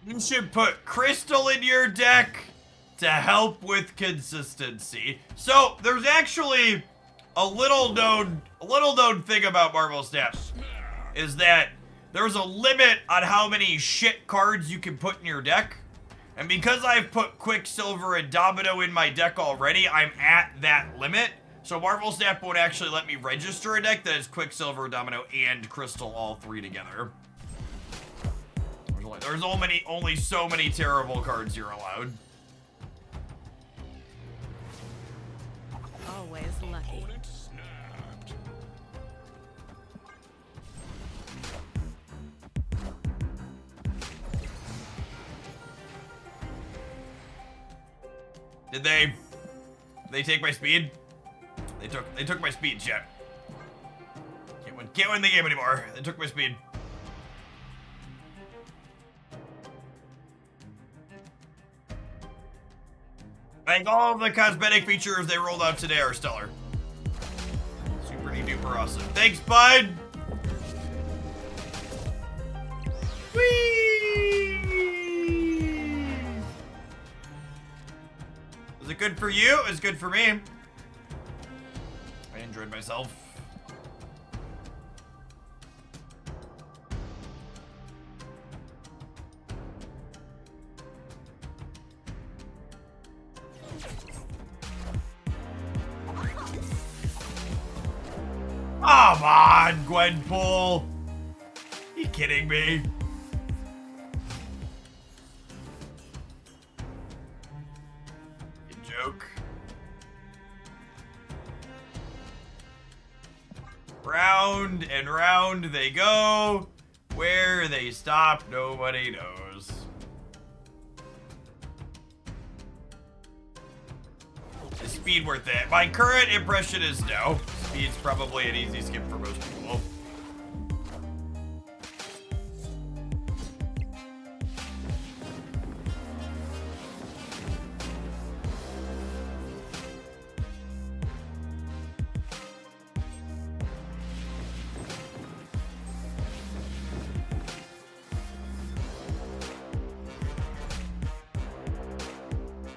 You should put crystal in your deck to help with consistency. So there's actually a little known thing about Marvel Snap is that there's a limit on how many shit cards you can put in your deck. And because I've put Quicksilver and Domino in my deck already, I'm at that limit. So Marvel Snap won't actually let me register a deck that is Quicksilver, Domino, and Crystal all three together. There's only so many terrible cards you're allowed. Always lucky. Did they take my speed? They took my speed, chat. Can't win the game anymore. They took my speed. I think all of the cosmetic features they rolled out today are stellar. Super duper awesome. Thanks, bud. Whee! Was it good for you? It was good for me. I enjoyed myself. Come on, Gwenpool. You kidding me? You joke. Round and round they go. Where they stop, nobody knows. Is speed worth it? My current impression is no. Speed's probably an easy skip for most people.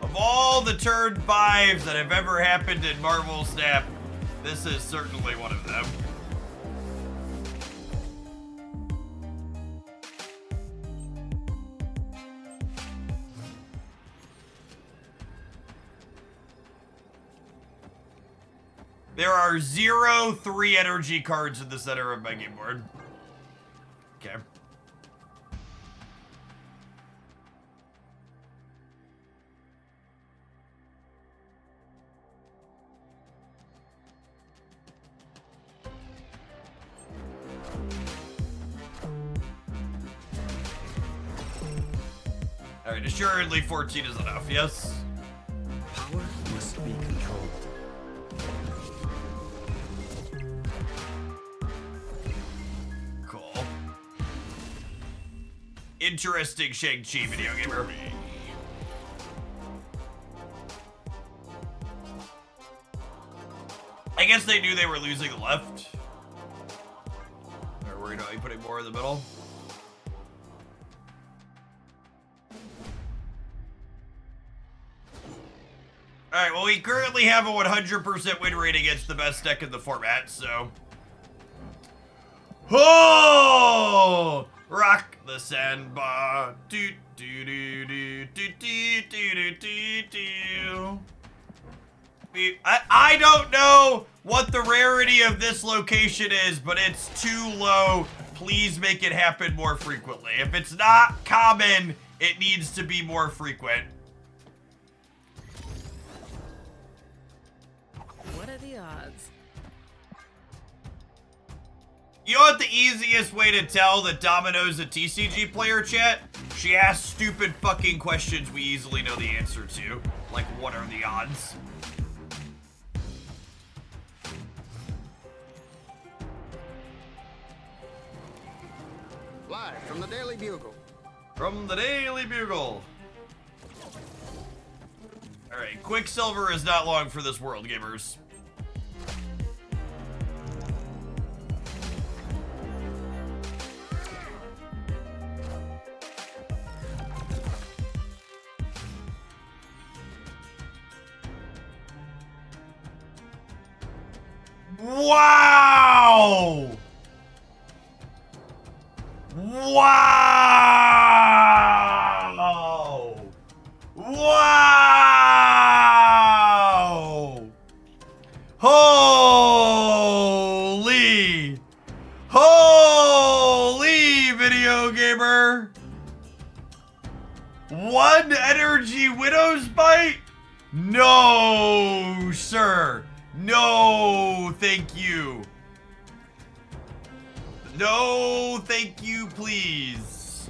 Of all the turn 5s that have ever happened in Marvel Snap, this is certainly one of them. There are 0 3 energy cards in the center of my game board. Okay. Alright, assuredly 14 is enough, yes? Power must be controlled. Cool. Interesting Shang-Chi video gamer. I guess they knew they were losing the left. They're worried about me putting more in the middle. Alright, well, we currently have a 100% win rate against the best deck in the format, so... Oh! Rock the sandbar. Do do do do do do do do do. I don't know what the rarity of this location is, but it's too low. Please make it happen more frequently. If it's not common, it needs to be more frequent. What are the odds? You know what the easiest way to tell that Domino's a TCG player, chat? She asks stupid fucking questions we easily know the answer to. Like, what are the odds? Live from the Daily Bugle. From the Daily Bugle. Alright, Quicksilver is not long for this world, gamers. Wow! Wow! Wow! Holy! Holy, video gamer! One energy Widow's Bite? No, sir. No, thank you. No, thank you, please.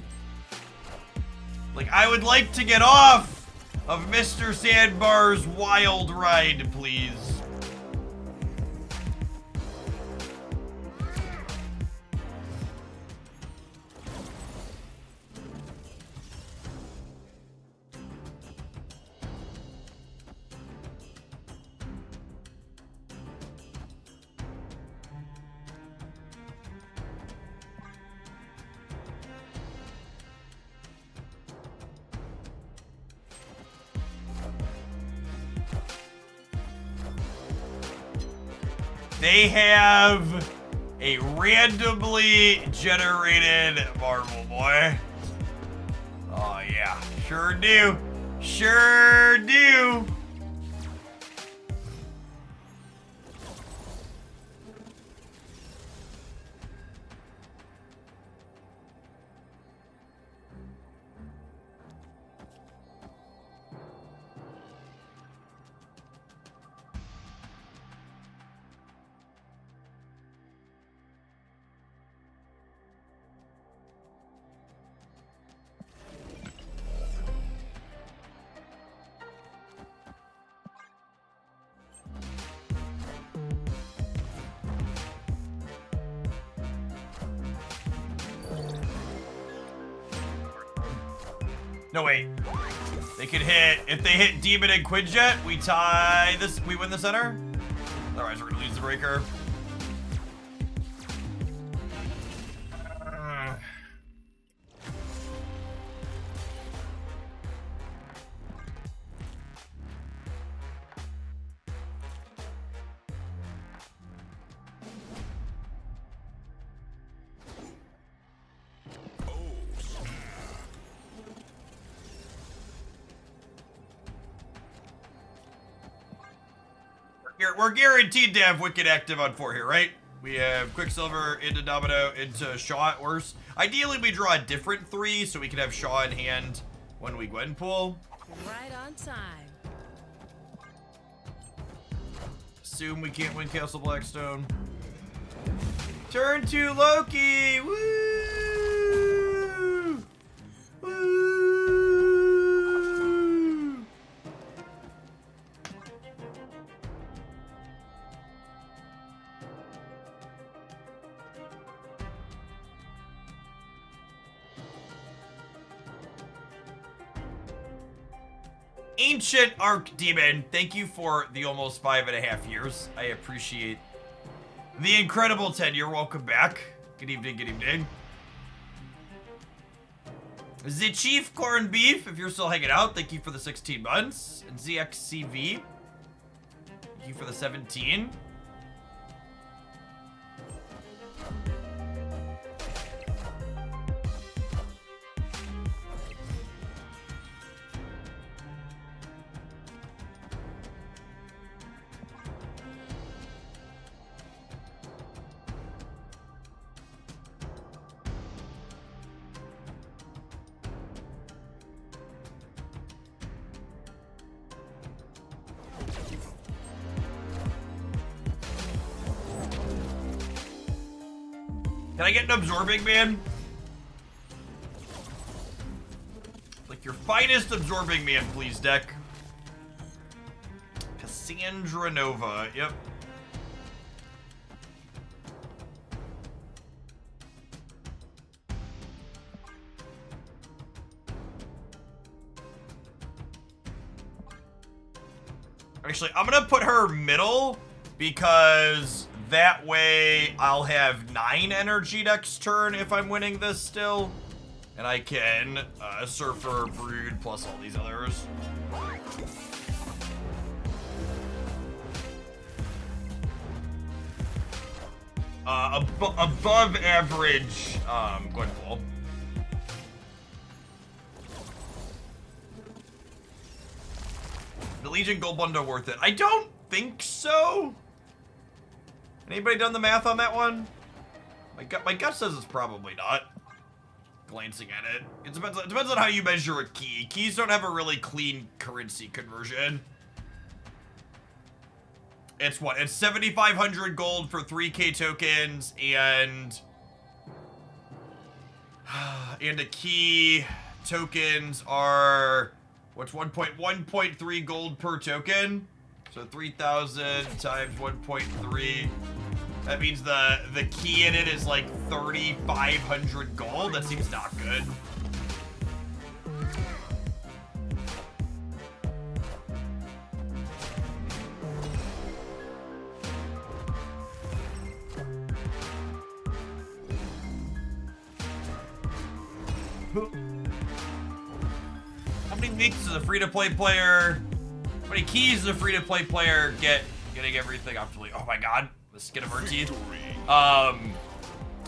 Like, I would like to get off of Mr. Sandbar's wild ride, please. They have a randomly generated Marvel Boy. Oh yeah, sure do. Sure do. No, wait. They could hit, if they hit Demon and Quinjet, we tie this, we win the center? Otherwise, we're gonna lose the breaker. We're guaranteed to have Wicked active on 4 here, right? We have Quicksilver into Domino into Shaw at worst. Ideally, we draw a different 3 so we can have Shaw in hand when we Gwenpool. Right on time. Assume we can't win Castle Blackstone. Turn 2 Loki! Woo! Woo! Ancient Archdemon, thank you for the almost 5.5 years. I appreciate the incredible tenure. Welcome back. Good evening, good evening. The Chief Corned Beef, if you're still hanging out, thank you for the 16 months. And ZXCV, thank you for the 17. Can I get an Absorbing Man? Like your finest Absorbing Man, please, deck. Cassandra Nova, yep. Actually, I'm gonna put her middle because that way I'll have 9 energy next turn if I'm winning this still. And I can Surfer, Brood, plus all these others. above average Gwenpool. The Legion Gold Bundle worth it? I don't think so. Anybody done the math on that one? My gut says it's probably not. Glancing at it. It depends on how you measure a key. Keys don't have a really clean currency conversion. It's what? It's 7,500 gold for 3k tokens and a key tokens are what's 1.3 gold per token? So 3,000 times 1.3. That means the key in it is like 3,500 gold. That seems not good. How many weeks does a free-to-play player? How many keys does a free-to-play player get? Getting everything obsolete. Oh my god, the skin of our teeth.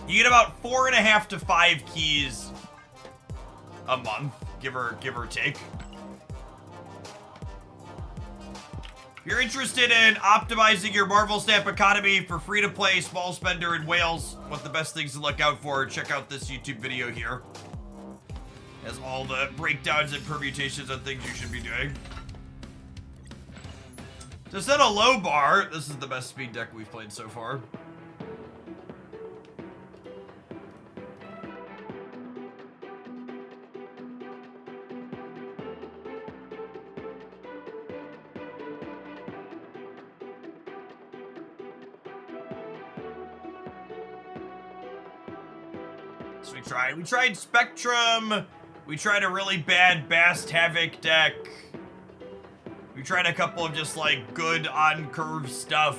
You get about 4.5 to 5 keys a month, give or take. If you're interested in optimizing your Marvel Stamp economy for free-to-play, small spender in Wales, what the best things to look out for, check out this YouTube video here. It has all the breakdowns and permutations on things you should be doing. To set a low bar, this is the best speed deck we've played so far. So we tried Spectrum. We tried a really bad Bast Havoc deck. We tried a couple of just like good on-curve stuff.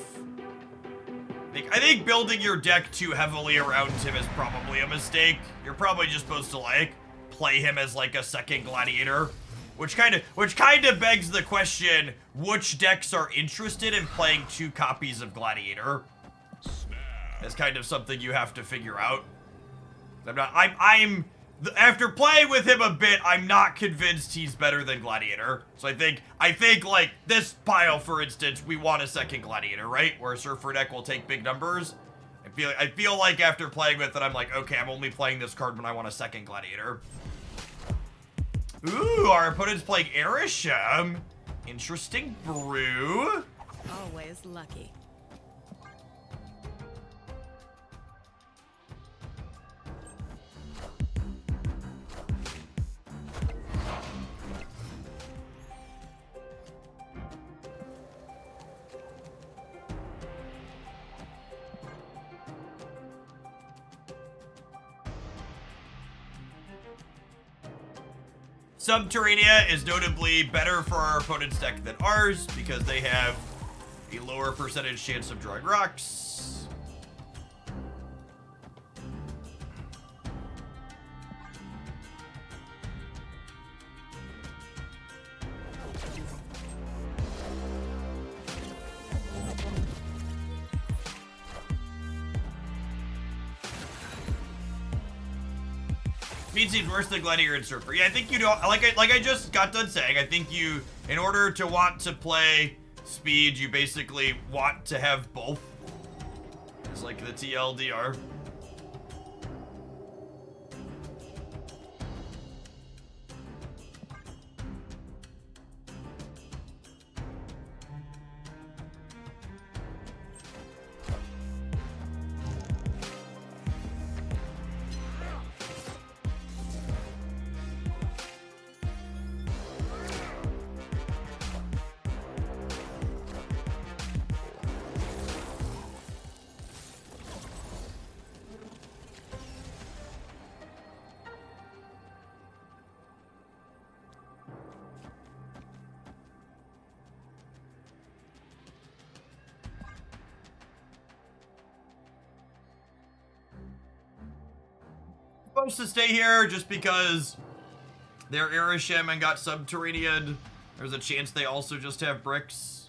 I think building your deck too heavily around him is probably a mistake. You're probably just supposed to like play him as like a second Gladiator, which kind of begs the question: which decks are interested in playing 2 copies of Gladiator? That's kind of something you have to figure out. After playing with him a bit, I'm not convinced he's better than Gladiator. So I think like this pile, for instance, we want a second Gladiator, right? Where a Surfer deck will take big numbers. I feel like after playing with it, I'm like, okay, I'm only playing this card when I want a second Gladiator. Ooh, our opponent's playing Arishem. Interesting brew. Always lucky. Subterranea is notably better for our opponent's deck than ours because they have a lower percentage chance of drawing rocks. Speed seems worse than Gladiator and Surfer. Yeah, I think you don't, like I just got done saying, I think you, in order to want to play Speed, you basically want to have both. It's like the TLDR. Supposed to stay here just because they're Arishem and got Subterranean. There's a chance they also just have bricks.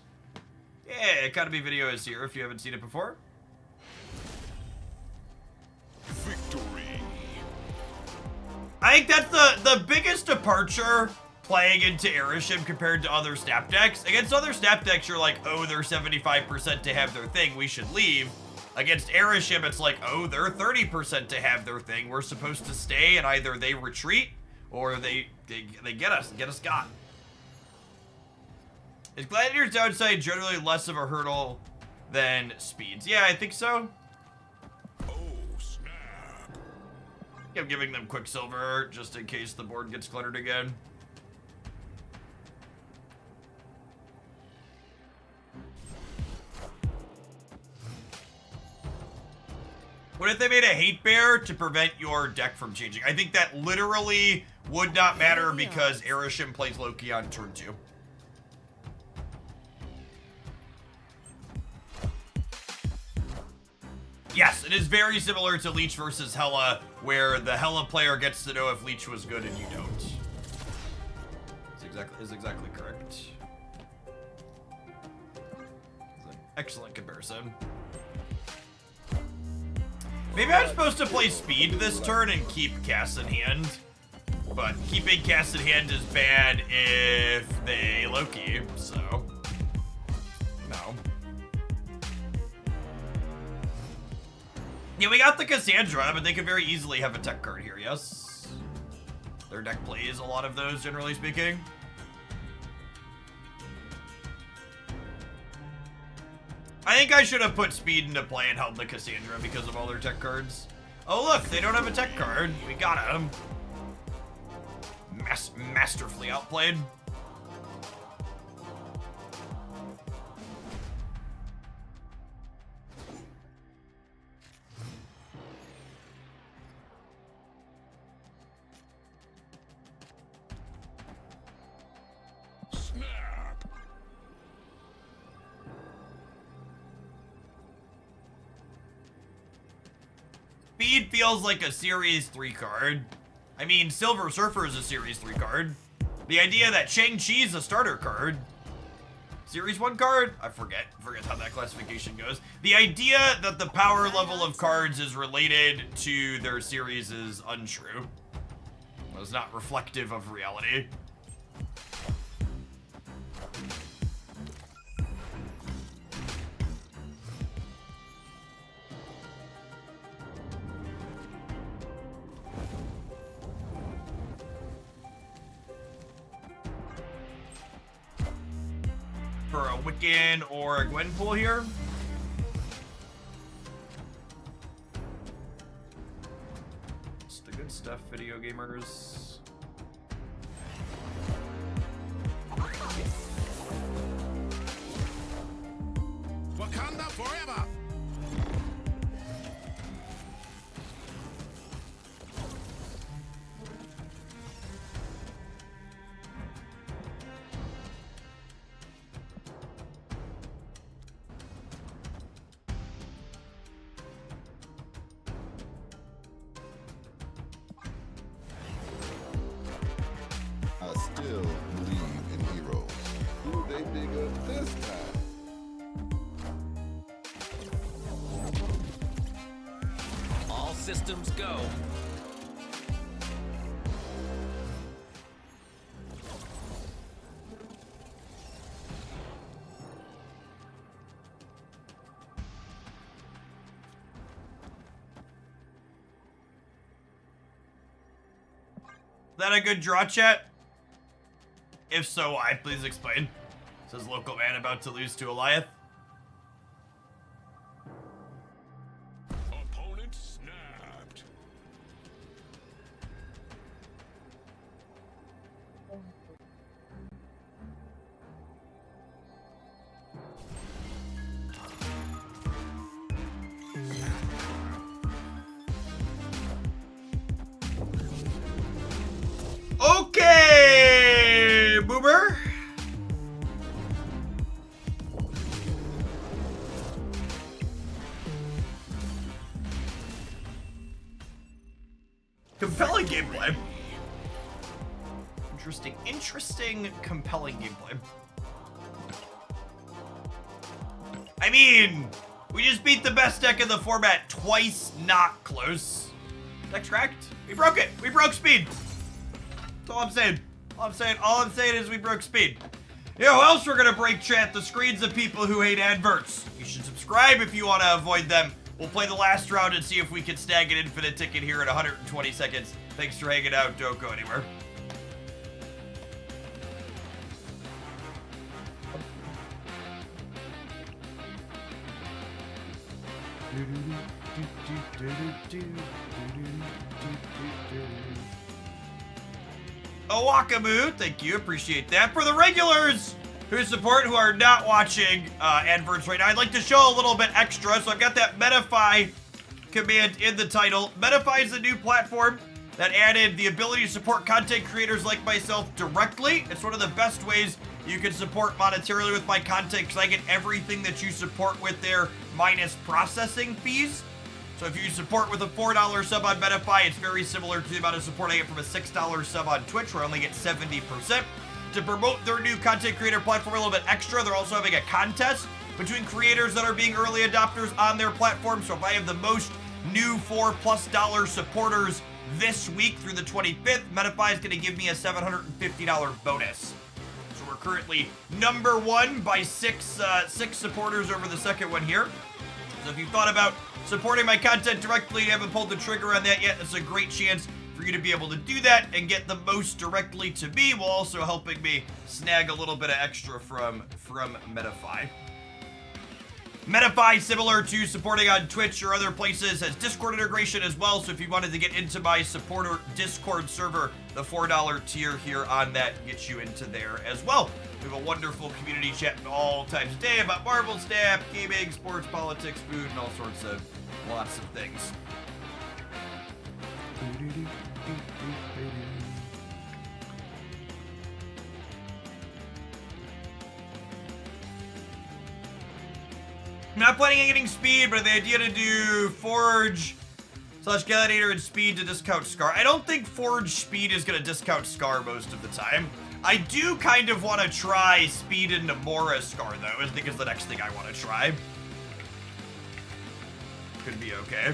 Yeah, Economy video is here if you haven't seen it before. Victory. I think that's the biggest departure playing into Arishem compared to other snap decks. Against other snap decks, you're like, oh, they're 75% to have their thing, we should leave. Against Arishem, it's like, oh, they're 30% to have their thing, we're supposed to stay, and either they retreat or they get us got. Is Gladiator's downside generally less of a hurdle than Speed's? Yeah, I think so. Oh, snap. I'm giving them Quicksilver just in case the board gets cluttered again. What if they made a hate bear to prevent your deck from changing? I think that literally would not matter because Arishem plays Loki on turn 2. Yes, it is very similar to Leech versus Hela, where the Hela player gets to know if Leech was good and you don't. Is exactly correct. It's an excellent comparison. Maybe I'm supposed to play Speed this turn and keep Cass in hand. But keeping Cass in hand is bad if they Loki, so... no. Yeah, we got the Cassandra, but they could very easily have a tech card here, yes? Their deck plays a lot of those, generally speaking. I think I should have put Speed into play and held the Cassandra because of all their tech cards. Oh look, they don't have a tech card. We got him. Masterfully outplayed. Snap. Speed feels like a Series 3 card. I mean, Silver Surfer is a Series 3 card. The idea that Shang-Chi is a starter card. Series 1 card? I forget how that classification goes. The idea that the power level of cards is related to their series is untrue. It was not reflective of reality. For a Wiccan or a Gwenpool here. It's the good stuff, video gamers. Wakanda forever. I still believe in heroes. Who they dig up this time? All systems go. Is that a good draw, chat? If so, why? Please explain. Says local man about to lose to Eliath. Opponent snapped. Okay, Boomer. Compelling gameplay. Interesting, compelling gameplay. I mean, We just beat the best deck in the format twice, not close. Deck's cracked. We broke it. We broke speed. That's all I'm saying. All I'm saying is we broke speed. You know who else we're gonna break, chat? The screens of people who hate adverts. You should subscribe if you want to avoid them. We'll play the last round and see if we can snag an infinite ticket here in 120 seconds. Thanks for hanging out. Don't go anywhere. Owakamu, thank you, appreciate that. For the regulars who support, who are not watching adverts right now, I'd like to show a little bit extra. So I've got that metafy command in the title. Metafy is a new platform that added the ability to support content creators like myself directly. It's one of the best ways you can support monetarily with my content because I get everything that you support with there minus processing fees. So if you support with a $4 sub on Metafy, it's very similar to the amount of support I get from a $6 sub on Twitch, where I only get 70%. To promote their new content creator platform a little bit extra, they're also having a contest between creators that are being early adopters on their platform. So if I have the most new $4+ supporters this week through the 25th, Metafy is going to give me a $750 bonus. So we're currently number one by six supporters over the second one here. So if you've thought about supporting my content directly and haven't pulled the trigger on that yet, it's a great chance for you to be able to do that and get the most directly to me, while also helping me snag a little bit of extra from Metafy. Metafy, similar to supporting on Twitch or other places, has Discord integration as well. So if you wanted to get into my supporter Discord server, the $4 tier here on that gets you into there as well. We have a wonderful community chat all times of day about Marvel Snap, gaming, sports, politics, food, and all sorts of lots of things. I'm not planning on getting speed, but the idea to do Forge / Gladiator and speed to discount Scar. I don't think Forge speed is going to discount Scar most of the time. I do kind of want to try speed into Namora Scar, though. I think is the next thing I want to try. Could be okay.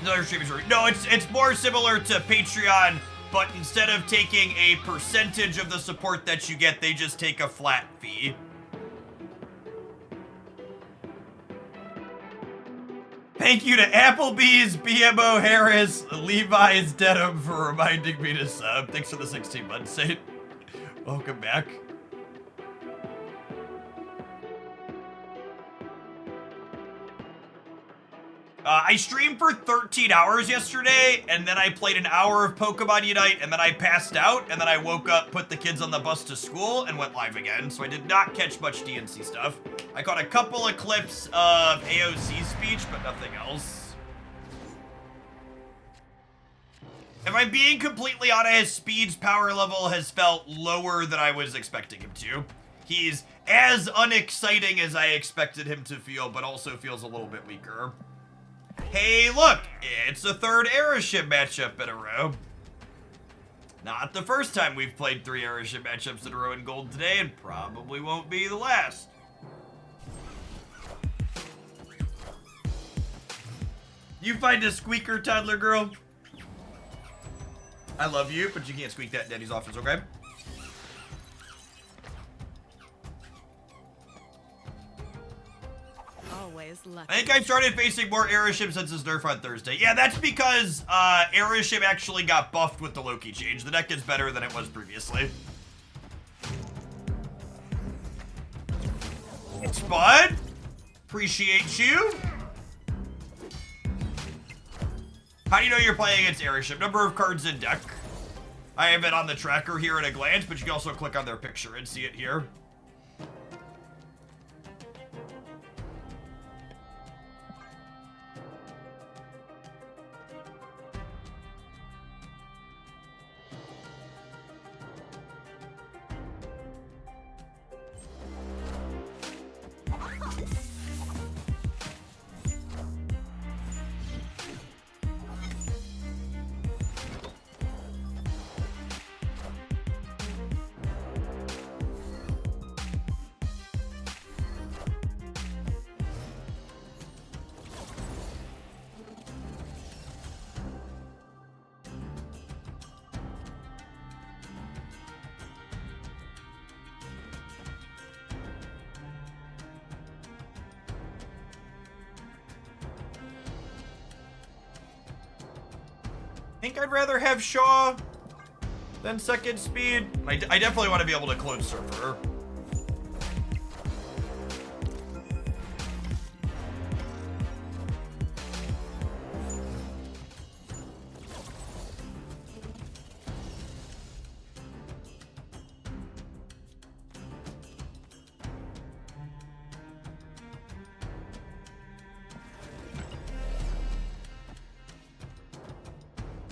Another stream is no, it's more similar to Patreon, but instead of taking a percentage of the support that you get, they just take a flat fee. Thank you to Applebee's, BMO Harris, Levi's Denim for reminding me to sub. Thanks for the 16 months, Saint. Welcome back. I streamed for 13 hours yesterday, and then I played an hour of Pokemon Unite, and then I passed out, and then I woke up, put the kids on the bus to school, and went live again. So I did not catch much DNC stuff. I caught a couple of clips of AOC speech, but nothing else. If I'm being completely honest, Speed's power level has felt lower than I was expecting him to. He's as unexciting as I expected him to feel, but also feels a little bit weaker. Hey, look, it's the third Arishem matchup in a row. Not the first time we've played 3 Arishem matchups in a row in gold today, and probably won't be the last. You find a squeaker, toddler girl? I love you, but you can't squeak that in Daddy's office, okay? Always lucky. I think I've started facing more Arishem since his nerf on Thursday. Yeah, that's because Arishem actually got buffed with the Loki change. The deck is better than it was previously. It's Bud. Appreciate you. How do you know you're playing against Arishem? Number of cards in deck. I have it on the tracker here at a glance, but you can also click on their picture and see it here. I think I'd rather have Shaw than second speed. I definitely want to be able to clone Surfer.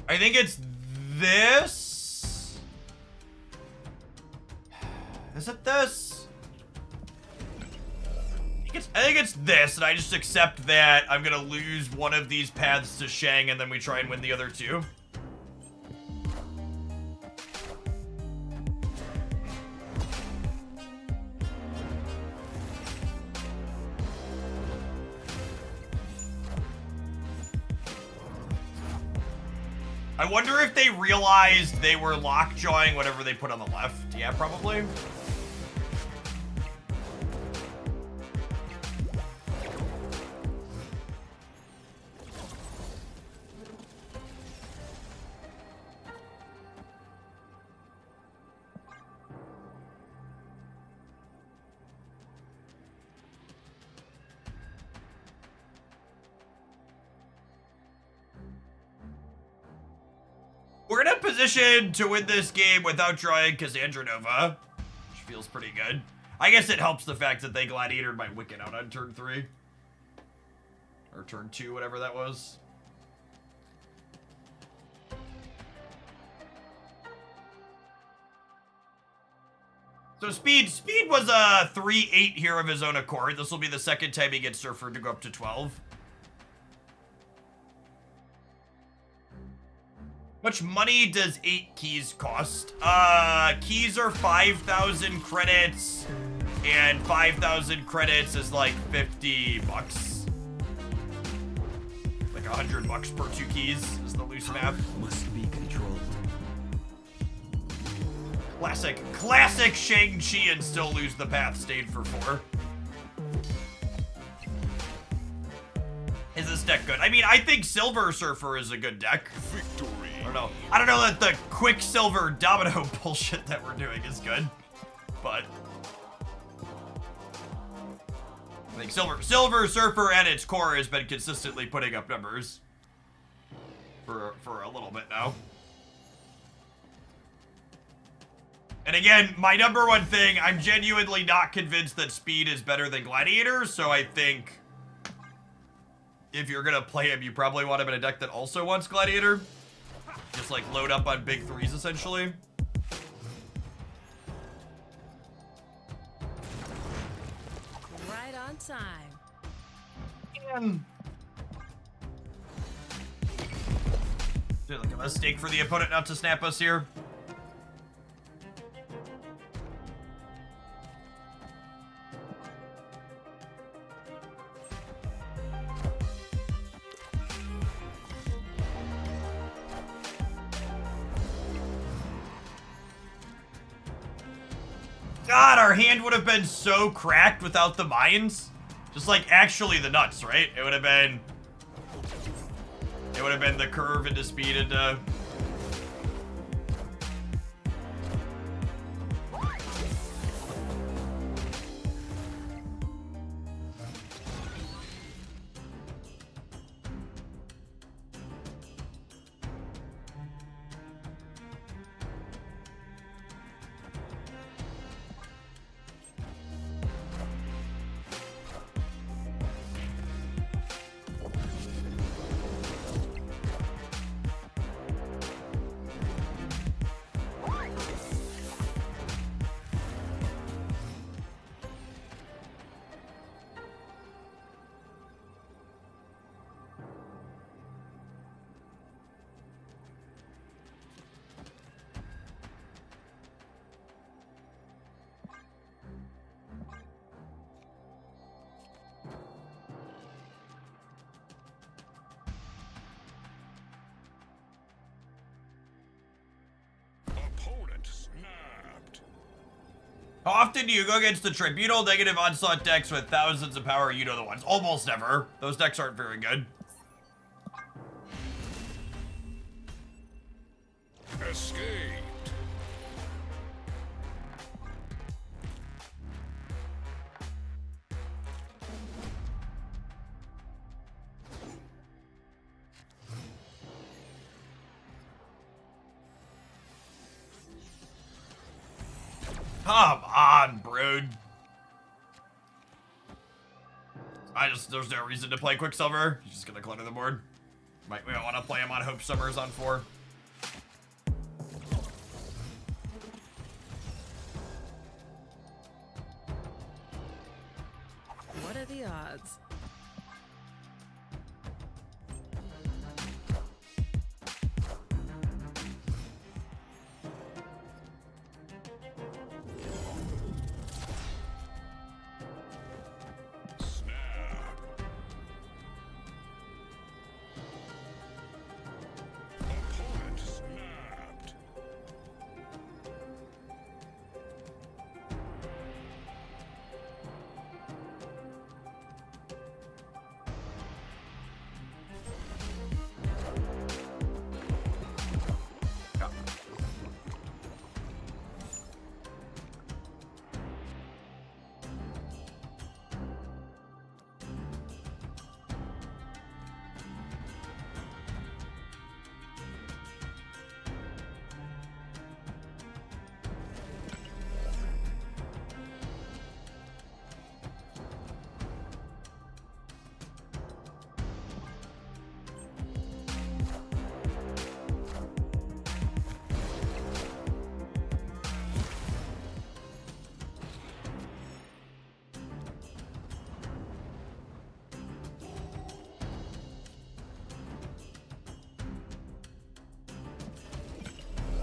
I think it's this. Is it this? I think it's this, and I just accept that I'm gonna lose one of these paths to Shang, and then we try and win the other two. I wonder if they realized they were lockjawing whatever they put on the left. Yeah, probably. We're in a position to win this game without drawing Cassandra Nova, which feels pretty good. I guess it helps the fact that they Gladiatored my Wicked out on turn 3. Or turn 2, whatever that was. So Speed was a 3-8 here of his own accord. This will be the second time he gets Surfer to go up to 12. Much money does 8 keys cost? Keys are 5,000 credits, and 5,000 credits is like 50 bucks. Like 100 bucks per 2 keys is the loose math. Must be controlled. Classic Shang-Chi and still lose the path, stayed for 4. Is this deck good? I mean, I think Silver Surfer is a good deck. Victory. I don't know that the Quicksilver Domino bullshit that we're doing is good, but I think Silver Surfer at its core has been consistently putting up numbers for a little bit now. And again, my number one thing, I'm genuinely not convinced that Speed is better than Gladiator, so I think if you're gonna play him, you probably want him in a deck that also wants Gladiator. Just like load up on big 3s essentially. Right on time. Dude, like a mistake for the opponent not to snap us here. God, our hand would have been so cracked without the mines. Just like actually the nuts, right? It would have been the curve into speed into Opponent snapped. How often do you go against the Tribunal negative onslaught decks with thousands of power? You know the ones. Almost never. Those decks aren't very good. Escaped. Come on, Brood. There's no reason to play Quicksilver. He's just gonna clutter the board. We don't want to play him on Hope Summers on 4. What are the odds? Opponent snapped.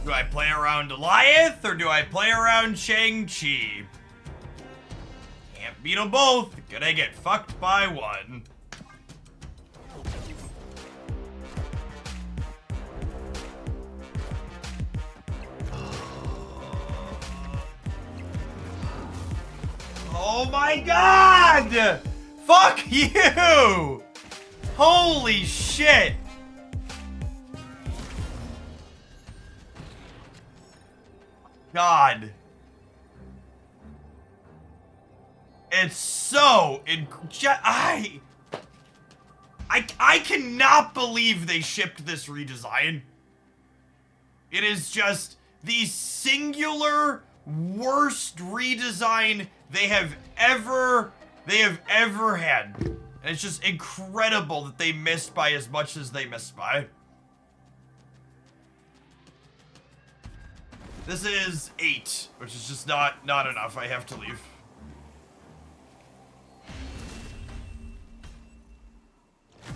Do I play around Goliath or do I play around Shang-Chi? Can't beat them both. Gonna get fucked by one. Oh my god! Fuck you! Holy shit! God. It's so I cannot believe they shipped this redesign. It is just the singular worst redesign they have ever had. And it's just incredible that they missed by as much as they missed by. This is 8, which is just not enough. I have to leave.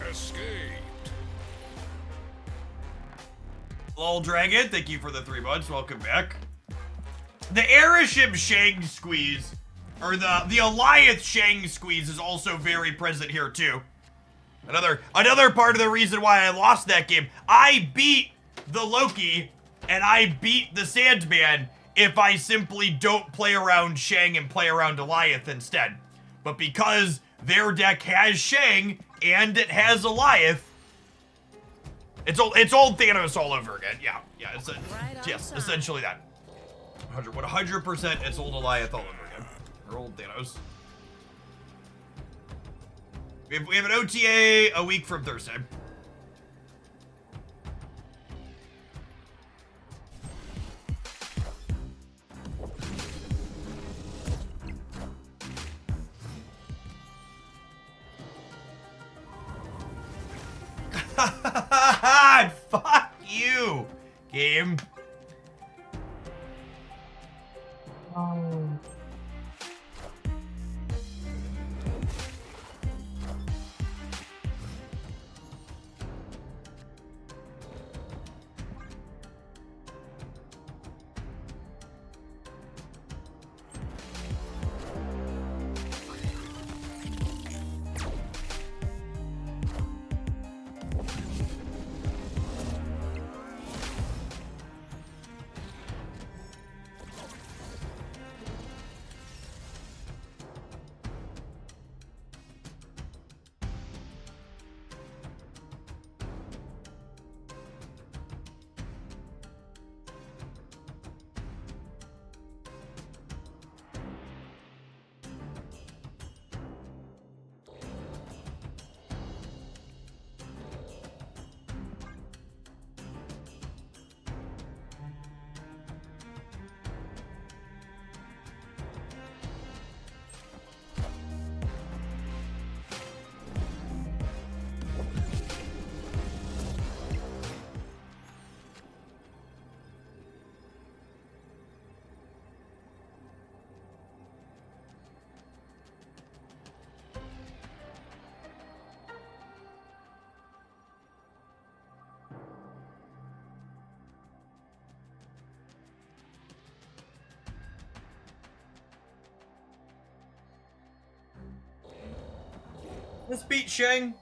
Escaped. Lol Dragon, thank you for the 3 months. Welcome back. The Arishem Shang squeeze, or the Alliance Shang squeeze, is also very present here too. Another part of the reason why I lost that game. I beat the Loki and I beat the Sandman if I simply don't play around Shang and play around Goliath instead. But because their deck has Shang and it has Goliath, it's old Thanos all over again. Yeah, it's yes, essentially that. 100%, it's old Goliath all over again. Or old Thanos. We have an OTA a week from Thursday. Fuck you, game. This beat Shang.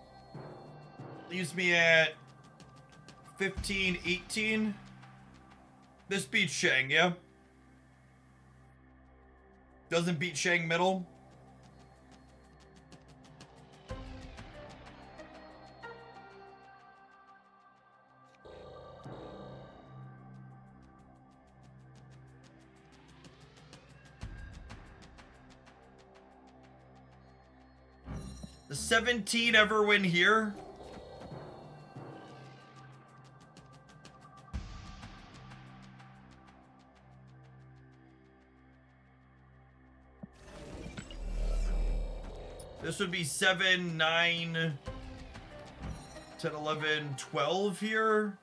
Leaves me at 15, 18. This beats Shang, yeah? Doesn't beat Shang middle. Does 17 ever win here? This would be 7, 9, 10, 11, 12 here.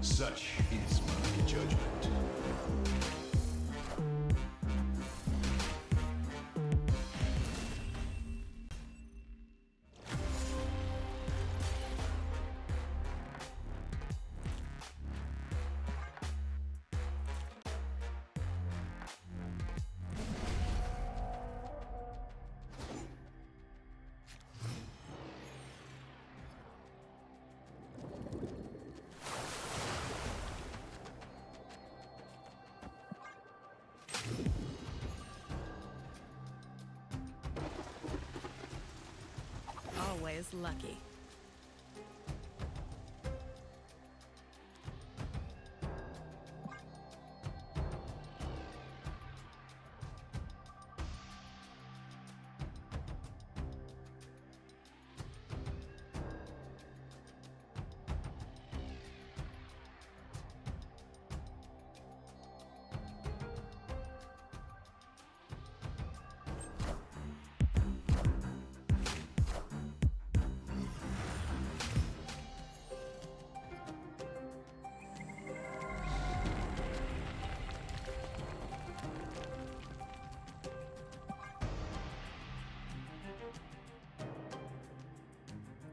Such is my judgment. Always lucky.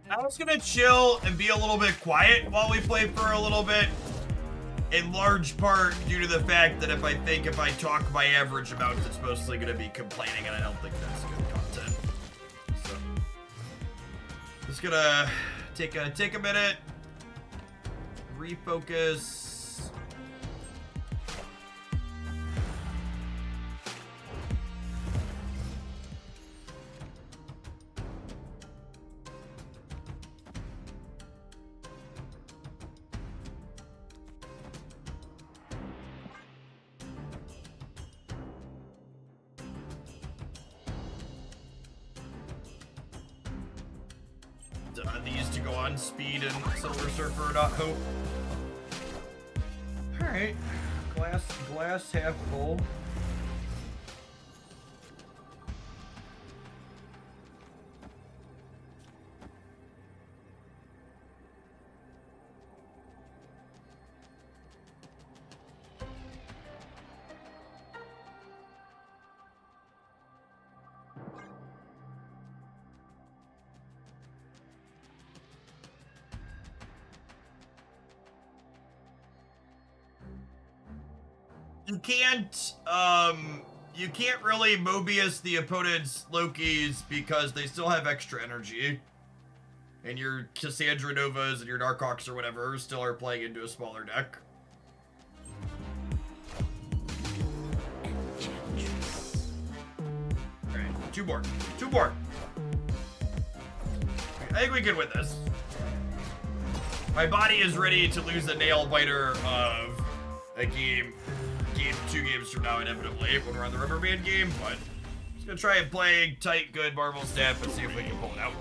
I was gonna chill and be a little bit quiet while we play for a little bit. In large part due to the fact that if I talk my average amount, it's mostly gonna be complaining, and I don't think that's good content. So, just gonna take a minute, refocus. These to go on speed and Silver Surfer, not hope. Alright. Glass half full. You can't really Mobius the opponent's Lokis because they still have extra energy. And your Cassandra Novas and your Darkhawks or whatever still are playing into a smaller deck. Alright, two more. I think we can win this. My body is ready to lose the nail biter of a game 2 games from now, inevitably, when we're on the rubber band game, but I'm just gonna try and play tight, good Marvel Snap and see if we can pull it out.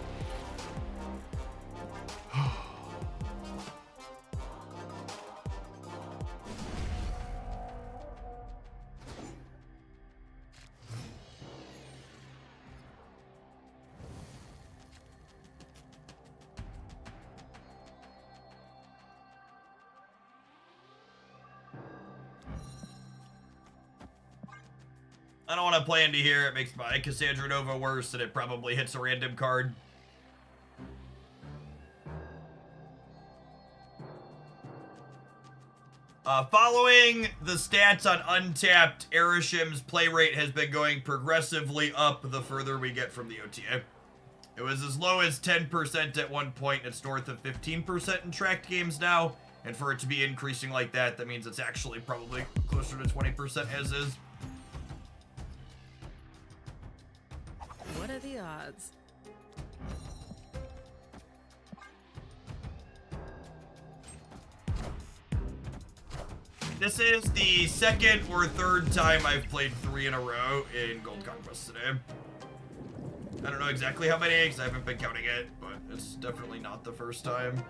I don't want to play into here. It makes my Cassandra Nova worse, and it probably hits a random card. Following the stats on Untapped, Arishem's play rate has been going progressively up the further we get from the OTA. It was as low as 10% at one point. It's north of 15% in tracked games now. And for it to be increasing like that, that means it's actually probably closer to 20% as is. What are the odds? This is the second or third time I've played 3 in a row in Gold Conquest today. I don't know exactly how many, because I haven't been counting it, but it's definitely not the first time.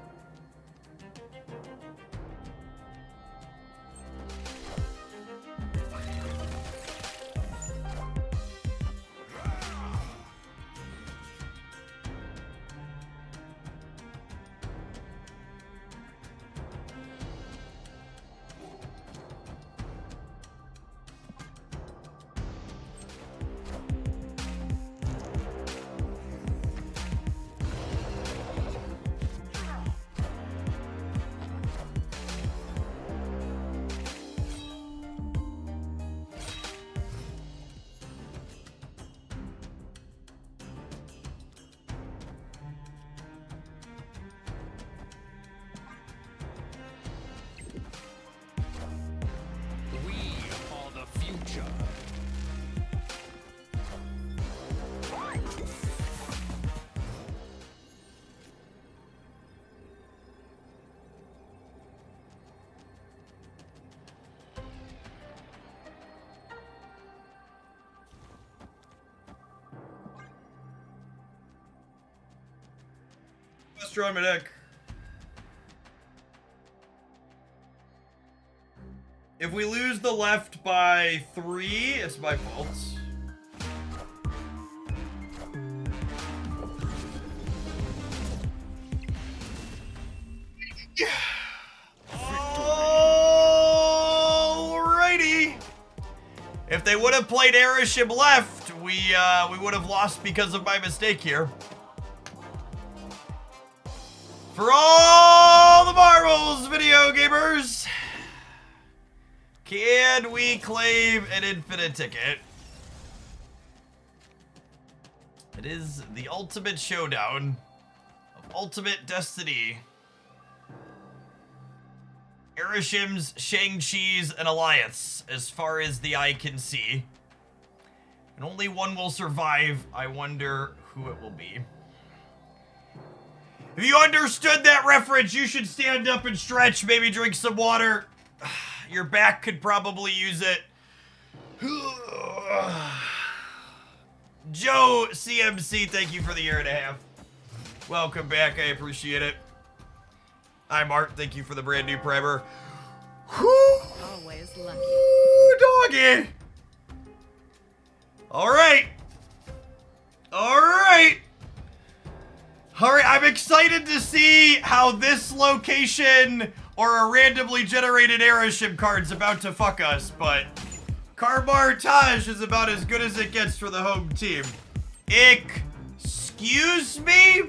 We are the future. Let's draw my deck. If we lose the left by 3, it's my fault. Alrighty. If they would have played Arishem left, we would have lost because of my mistake here. For all the marbles, video gamers, can we claim an infinite ticket? It is the ultimate showdown of ultimate destiny. Arishem's, Shang-Chi's, and Alliance, as far as the eye can see. And only one will survive. I wonder who it will be. If you understood that reference, you should stand up and stretch, maybe drink some water. Your back could probably use it. Joe CMC, thank you for the 1.5 years. Welcome back, I appreciate it. Hi, Art, thank you for the brand new primer. Always lucky. Ooh, doggy. All right. I'm excited to see how this location or a randomly generated Arishem card's about to fuck us, but Karmar Taj is about as good as it gets for the home team. Excuse me?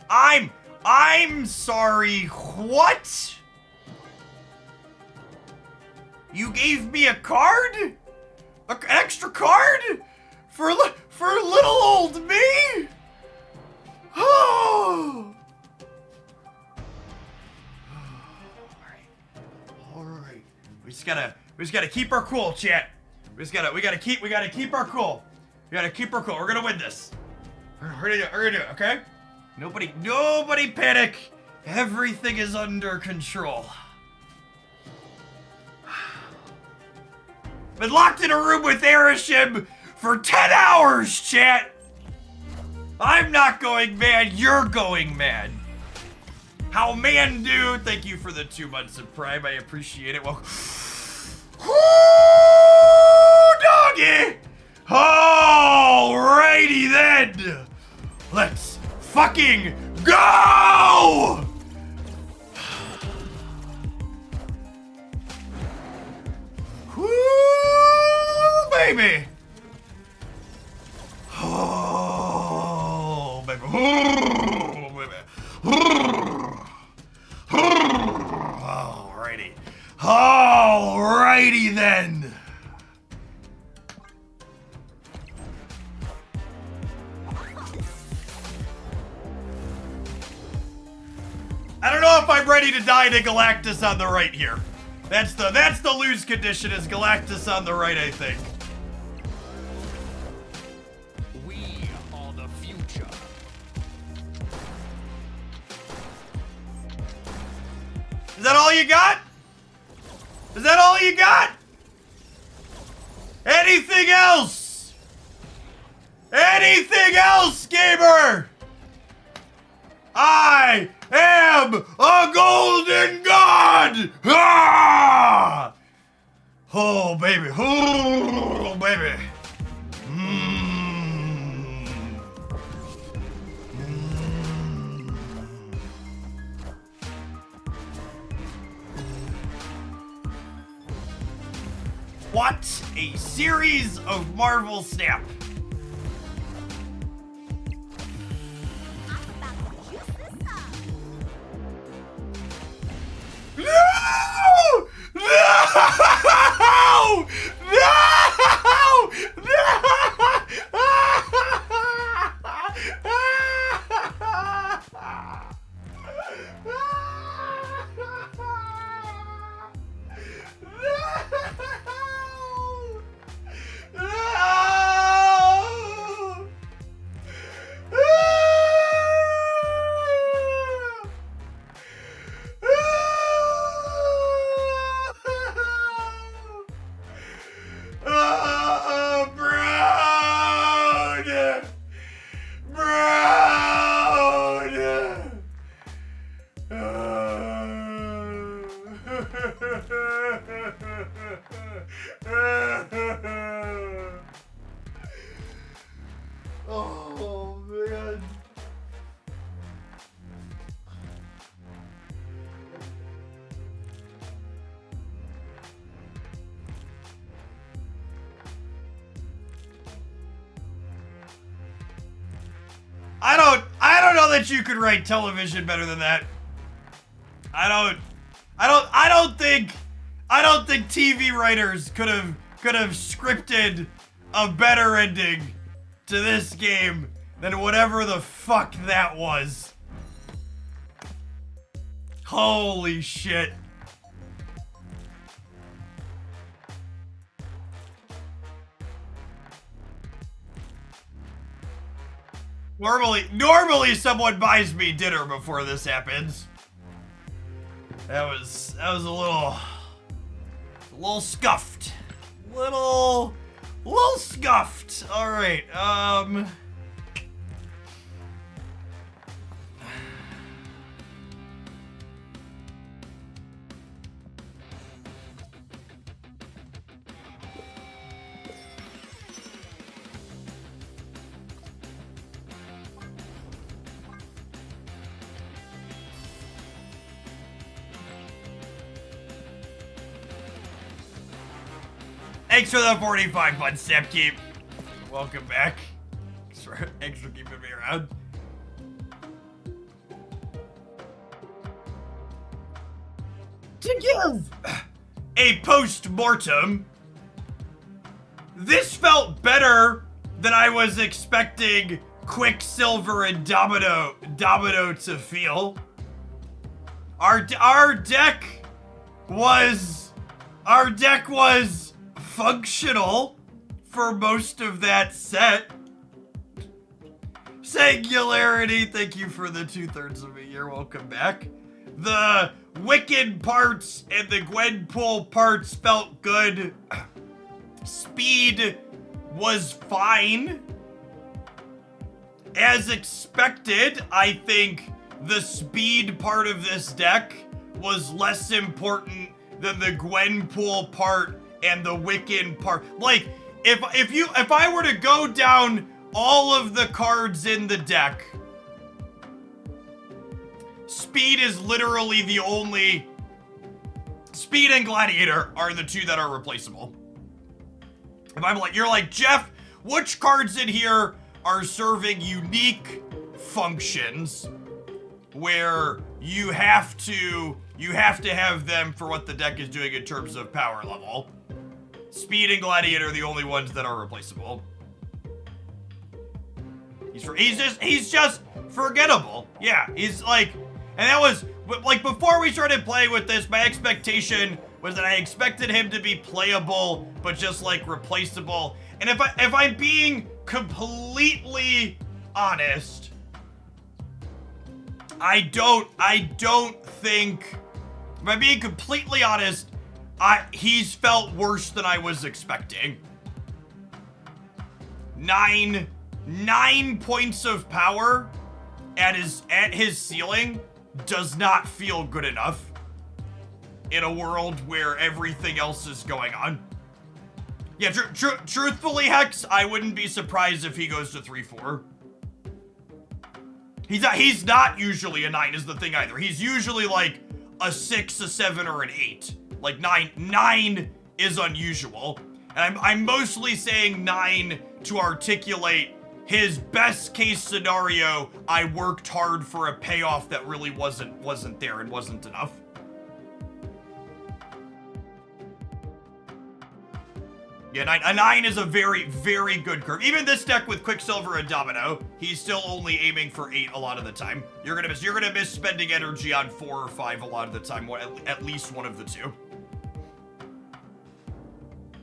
I'm sorry, what? You gave me a card? An extra card? For little old me? Oh! Alright. We just gotta keep our cool, chat. We gotta keep our cool. We gotta keep our cool. We're gonna win this. We're gonna do it, okay? Nobody panic. Everything is under control. Been locked in a room with Arishem for 10 hours, chat. I'm not going mad, you're going mad. How man do? Thank you for the 2 months of Prime, I appreciate it. Well, doggy. Alrighty then. Let's fucking go! don't know if I'm ready to die to Galactus on the right here. That's the lose condition is Galactus on the right, I think. We are the future. Is that all you got? Is that all you got? Anything else? Anything else, gamer? I am a golden god! Ah! Oh, baby. Oh, baby. Mm. Mm. What a series of Marvel Snap. No! No! No! Oh, man. I don't know that you could write television better than that. I don't think TV writers could have scripted a better ending to this game than whatever the fuck that was. Holy shit. Normally someone buys me dinner before this happens. That was a little scuffed. Little scuffed. All right. Thanks for the 45 months, Stepkeep. Welcome back. Thanks for keeping me around. To give a post-mortem, this felt better than I was expecting Quicksilver and Domino to feel. Our deck was functional for most of that set. Singularity, thank you for the 2/3 of a year. Welcome back. The Wiccan parts and the Gwenpool parts felt good. Speed was fine. As expected, I think the speed part of this deck was less important than the Gwenpool part and the Wiccan part. Like, if I were to go down all of the cards in the deck, Speed is literally the only... Speed and Gladiator are the two that are replaceable. If I'm like, you're like, Jeff, which cards in here are serving unique functions where you have to have them for what the deck is doing in terms of power level? Speed and Gladiator are the only ones that are replaceable. He's just forgettable. Yeah, he's like, and that was like before we started playing with this, my expectation was that I expected him to be playable, but just like replaceable. And if I'm being completely honest, I don't think, if I'm being completely honest, he's felt worse than I was expecting. 9 points of power at his ceiling does not feel good enough in a world where everything else is going on. Yeah, truthfully, Hex, I wouldn't be surprised if he goes to 3-4. He's not usually a 9 is the thing either. He's usually like a 6, a 7, or an 8. Like 9 is unusual. And I'm mostly saying 9 to articulate his best case scenario. I worked hard for a payoff that really wasn't there and wasn't enough. Yeah, a 9 is a very, very good curve. Even this deck with Quicksilver and Domino, he's still only aiming for 8 a lot of the time. You're gonna miss spending energy on 4 or 5 a lot of the time, at least one of the two.